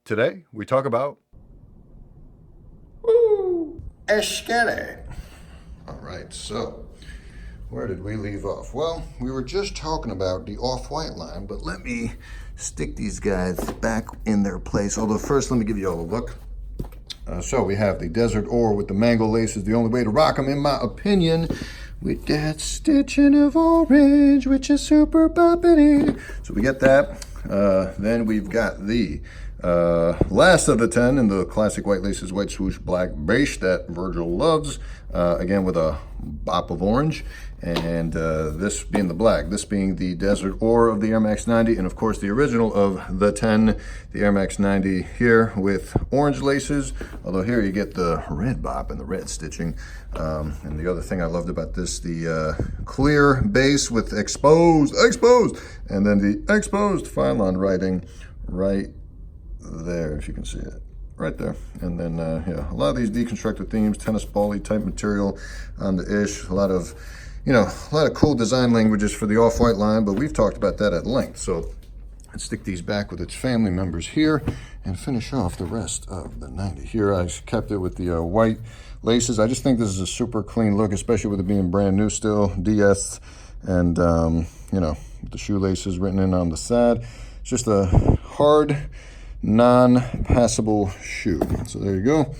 Today, we talk about Escalate. All right, so where did we leave off? Well, we were just talking about the off-white line, but let me stick these guys back in their place. Although first, let me give you all a look. So we have the Desert Ore with the mango lace is the only way to rock them, in my opinion, with that stitching of orange, which is super boppity. So we get that. Then we've got the last of the 10 in the classic white laces, white swoosh, black beige that Virgil loves. Again, with a bop of orange. And this being the black, this being the Desert Ore of the Air Max 90, and of course the original of the 10, the Air Max 90 here with orange laces, although here you get the red bop and the red stitching. And the other thing I loved about this, the clear base with exposed, and then the exposed Phylon writing right there, if you can see it. Right there. And then, yeah, a lot of these deconstructed themes, tennis ball-y type material on the ish, a lot of cool design languages for the off-white line, but we've talked about that at length. So let's stick these back with its family members here and finish off the rest of the 90. Here I kept it with the white laces. I just think this is a super clean look, especially with it being brand new still, DS, and, with the shoelaces written in on the side. It's just a hard, non-passable shoe. So there you go.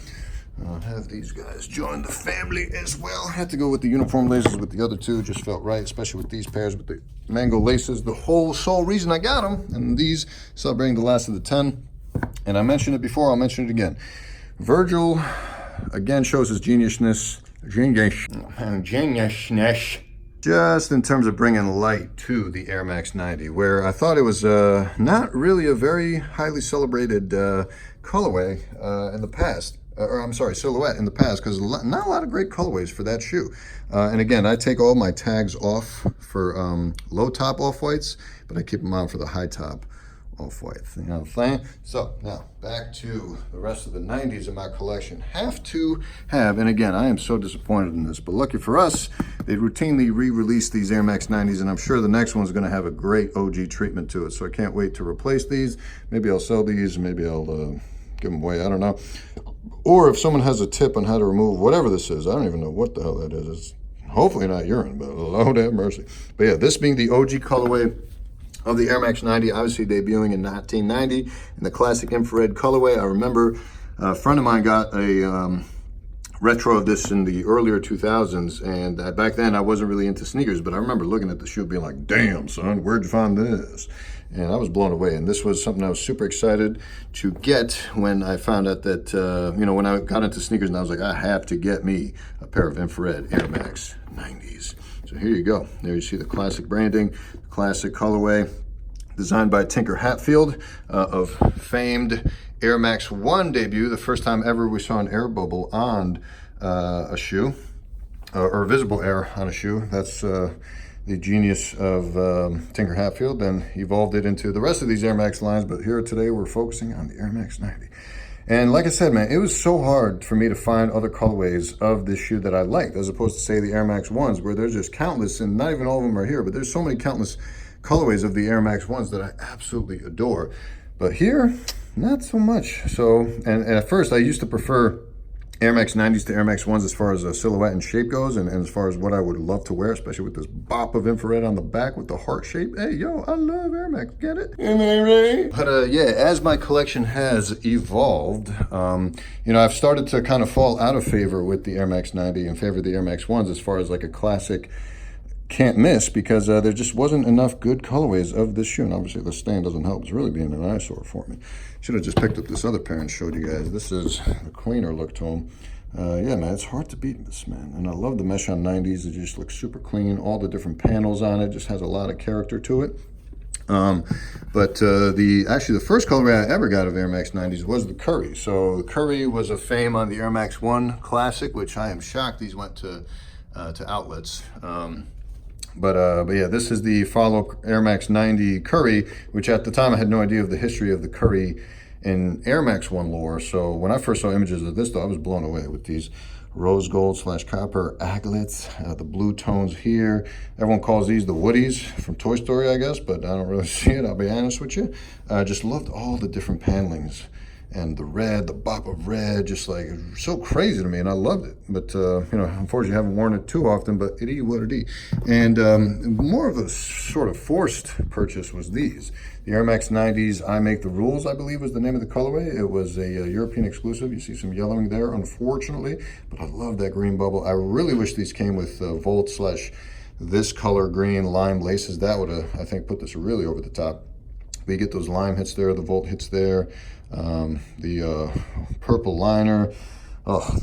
I'll have these guys join the family as well. Had to go with the uniform laces with the other two. Just felt right, especially with these pairs with the mango laces. The whole sole reason I got them. And these celebrating the last of the 10. And I mentioned it before, I'll mention it again. Virgil, again, shows his geniusness. Just in terms of bringing light to the Air Max 90, where I thought it was not really a very highly celebrated colorway in the past. Silhouette in the past, because not a lot of great colorways for that shoe. And again, I take all my tags off for low top off-whites, but I keep them on for the high top off-whites. You know what I'm saying? So now back to the rest of the 90s in my collection. Have to have, and again, I am so disappointed in this, but lucky for us, they routinely re-release these Air Max 90s, and I'm sure the next one's going to have a great OG treatment to it. So I can't wait to replace these. Maybe I'll sell these, maybe I'll give them away. I don't know. Or if someone has a tip on how to remove whatever this is, I don't even know what the hell that is. It's hopefully not urine, but Lord have mercy. But yeah, this being the OG colorway of the Air Max 90, obviously debuting in 1990 in the classic infrared colorway. I remember a friend of mine got a retro of this in the earlier 2000s, and back then I wasn't really into sneakers, but I remember looking at the shoe being like, damn, son, where'd you find this? And I was blown away, and this was something I was super excited to get when I found out that, when I got into sneakers, and I was like, I have to get me a pair of infrared Air Max 90s. So here you go. There you see the classic branding, the classic colorway, designed by Tinker Hatfield of famed Air Max 1 debut, the first time ever we saw an air bubble on a shoe, or visible air on a shoe. That's the genius of Tinker Hatfield, and evolved it into the rest of these Air Max lines, but here today we're focusing on the Air Max 90. And like I said, man, it was so hard for me to find other colorways of this shoe that I liked, as opposed to, say, the Air Max 1s, where there's just countless, and not even all of them are here, but there's so many countless colorways of the Air Max 1s that I absolutely adore. But here, not so much. So, and at first I used to prefer Air Max 90s to Air Max 1s as far as silhouette and shape goes, and as far as what I would love to wear, especially with this bop of infrared on the back with the heart shape. Hey, yo, I love Air Max, get it? Am I right? But yeah, as my collection has evolved, I've started to kind of fall out of favor with the Air Max 90 and favor the Air Max 1s as far as like a classic can't miss, because there just wasn't enough good colorways of this shoe. And obviously the stain doesn't help. It's really being an eyesore for me. Should have just picked up this other pair and showed you guys. This is a cleaner look to them. Yeah, man, it's hard to beat this, man. And I love the mesh on 90s. It just looks super clean. All the different panels on it just has a lot of character to it. But the first colorway I ever got of Air Max 90s was the Curry. So the Curry was a fame on the Air Max 1 Classic, which I am shocked these went to outlets. But yeah, this is the follow Air Max 90 Curry, which at the time I had no idea of the history of the Curry in Air Max 1 lore. So when I first saw images of this, though, I was blown away with these rose gold / copper aglets, the blue tones here. Everyone calls these the Woodies from Toy Story, I guess, but I don't really see it, I'll be honest with you. I just loved all the different panelings and the red, the bop of red, just like so crazy to me, and I loved it. But unfortunately, I haven't worn it too often. But it is what it is. And more of a sort of forced purchase was these, the Air Max 90s. I Make the Rules, I believe, was the name of the colorway. It was a European exclusive. You see some yellowing there, unfortunately, but I love that green bubble. I really wish these came with Volt / this color green lime laces. That would have, I think, put this really over the top. We get those lime hits there, the Volt hits there, the purple liner. Oh,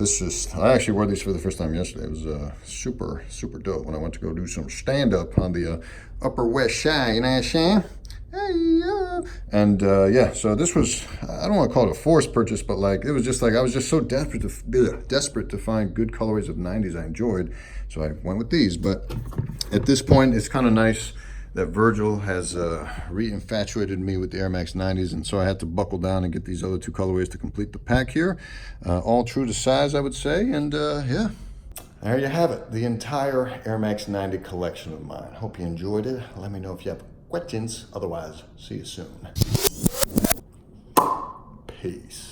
I actually wore these for the first time yesterday. It was super, super dope when I went to go do some stand-up on the Upper West Side, you know what I'm saying? Hey, and yeah, so this was, I don't want to call it a forced purchase, but like, it was just like, I was just so desperate to find good colorways of 90s I enjoyed. So I went with these. But at this point, it's kind of nice that Virgil has re-infatuated me with the Air Max 90s, and so I had to buckle down and get these other two colorways to complete the pack here. All true to size, I would say, and yeah. There you have it, the entire Air Max 90 collection of mine. Hope you enjoyed it. Let me know if you have questions. Otherwise, see you soon. Peace.